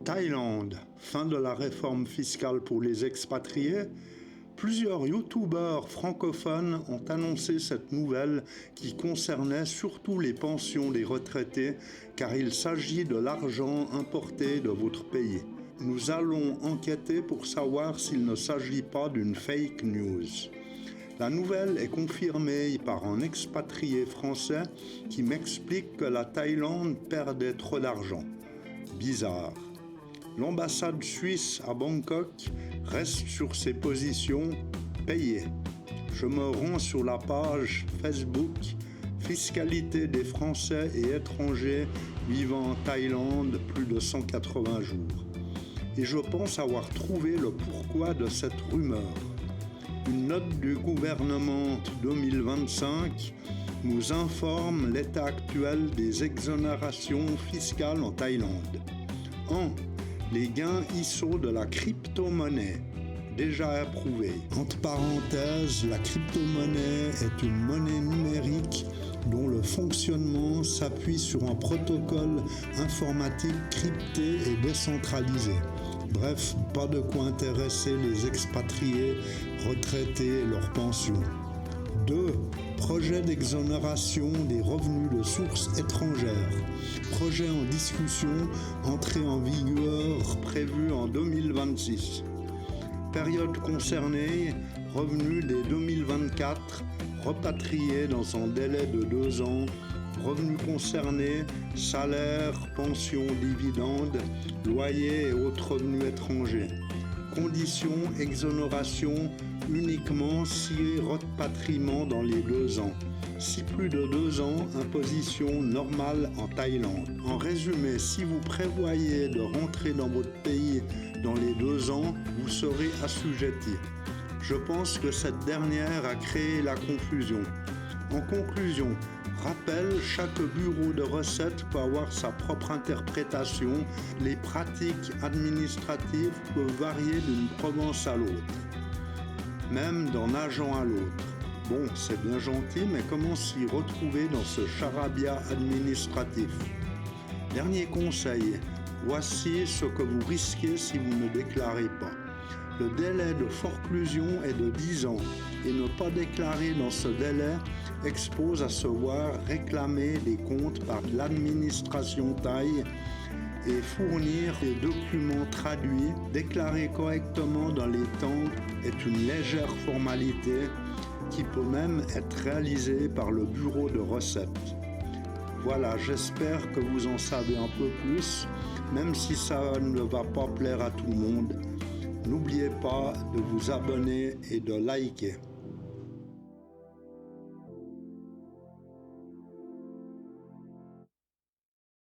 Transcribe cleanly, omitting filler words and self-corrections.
Thaïlande, fin de la réforme fiscale pour les expatriés. Plusieurs youtubeurs francophones ont annoncé cette nouvelle qui concernait surtout les pensions des retraités car il s'agit de l'argent importé de votre pays. Nous allons enquêter pour savoir s'il ne s'agit pas d'une fake news. La nouvelle est confirmée par un expatrié français qui m'explique que la Thaïlande perdait trop d'argent. Bizarre. L'ambassade suisse à Bangkok reste sur ses positions payées. Je me rends sur la page Facebook Fiscalité des Français et étrangers vivant en Thaïlande plus de 180 jours. Et je pense avoir trouvé le pourquoi de cette rumeur. Une note du gouvernement 2025 nous informe l'état actuel des exonérations fiscales en Thaïlande. 1. Les gains ISO de la crypto-monnaie, déjà approuvés. Entre parenthèses, la crypto-monnaie est une monnaie numérique dont le fonctionnement s'appuie sur un protocole informatique crypté et décentralisé. Bref, pas de quoi intéresser les expatriés, retraités et leurs pensions. 2. Projet d'exonération des revenus de sources étrangères. Projet en discussion, entrée en vigueur prévue en 2026. Période concernée, revenus dès 2024, repatriés dans un délai de 2 ans. Revenus concernés, salaire, pension, dividendes, loyers et autres revenus étrangers. Conditions, exonération uniquement si repatriement dans les 2 ans. Si plus de 2 ans, imposition normale en Thaïlande. En résumé, si vous prévoyez de rentrer dans votre pays dans les 2 ans, vous serez assujetti. Je pense que cette dernière a créé la confusion. En conclusion, rappel, chaque bureau de recettes peut avoir sa propre interprétation. Les pratiques administratives peuvent varier d'une province à l'autre, même d'un agent à l'autre. Bon, c'est bien gentil, mais comment s'y retrouver dans ce charabia administratif? Dernier conseil, voici ce que vous risquez si vous ne déclarez pas. Le délai de forclusion est de 10 ans et ne pas déclarer dans ce délai expose à se voir réclamer des comptes par l'administration thaï et fournir des documents traduits. Déclarer correctement dans les temps est une légère formalité qui peut même être réalisée par le bureau de recettes. Voilà, j'espère que vous en savez un peu plus, même si ça ne va pas plaire à tout le monde. N'oubliez pas de vous abonner et de liker.